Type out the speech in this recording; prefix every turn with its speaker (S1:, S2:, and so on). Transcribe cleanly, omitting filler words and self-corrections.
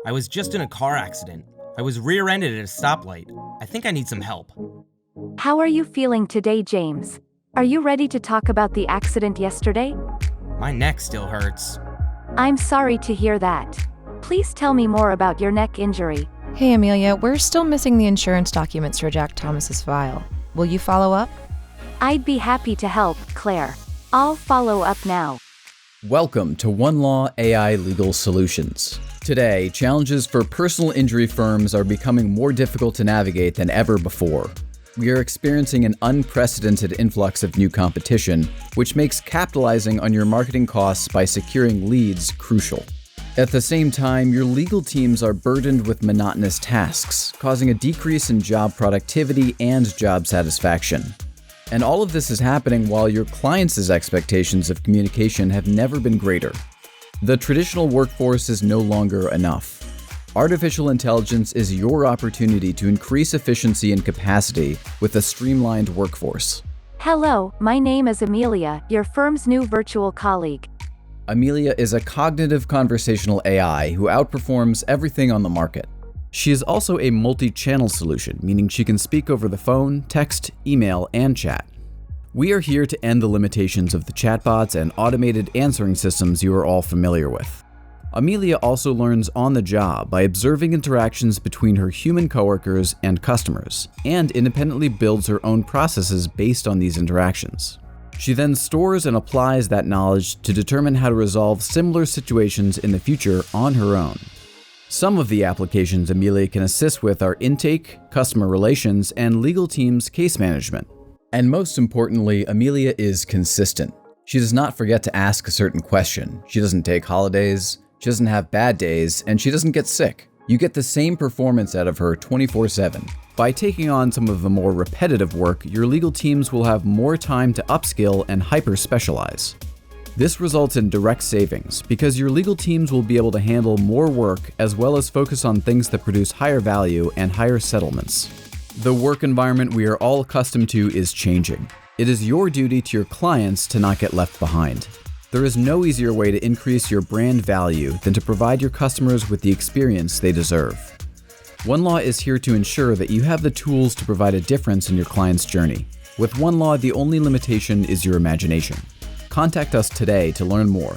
S1: I was just in a car accident. I was rear-ended at a stoplight. I think I need some help.
S2: How are you feeling today, James? Are you ready to talk about the accident yesterday?
S1: My neck still hurts.
S2: I'm sorry to hear that. Please tell me more about your neck injury.
S3: Hey, Amelia, we're still missing the insurance documents for Jack Thomas's file. Will you follow up?
S2: I'd be happy to help, Claire. I'll follow up now.
S4: Welcome to One Law AI Legal Solutions. Today, challenges for personal injury firms are becoming more difficult to navigate than ever before. We are experiencing an unprecedented influx of new competition, which makes capitalizing on your marketing costs by securing leads crucial. At the same time, your legal teams are burdened with monotonous tasks, causing a decrease in job productivity and job satisfaction. And all of this is happening while your clients' expectations of communication have never been greater. The traditional workforce is no longer enough. Artificial intelligence is your opportunity to increase efficiency and capacity with a streamlined workforce.
S2: Hello, my name is Amelia, your firm's new virtual colleague.
S4: Amelia is a cognitive conversational AI who outperforms everything on the market. She is also a multi-channel solution, meaning she can speak over the phone, text, email, and chat. We are here to end the limitations of the chatbots and automated answering systems you are all familiar with. Amelia also learns on the job by observing interactions between her human coworkers and customers, and independently builds her own processes based on these interactions. She then stores and applies that knowledge to determine how to resolve similar situations in the future on her own. Some of the applications Amelia can assist with are intake, customer relations, and legal teams case management. And most importantly, Amelia is consistent. She does not forget to ask a certain question. She doesn't take holidays, she doesn't have bad days, and she doesn't get sick. You get the same performance out of her 24/7. By taking on some of the more repetitive work, your legal teams will have more time to upskill and hyper-specialize. This results in direct savings because your legal teams will be able to handle more work as well as focus on things that produce higher value and higher settlements. The work environment we are all accustomed to is changing. It is your duty to your clients to not get left behind. There is no easier way to increase your brand value than to provide your customers with the experience they deserve. One Law is here to ensure that you have the tools to provide a difference in your client's journey. With One Law, the only limitation is your imagination. Contact us today to learn more.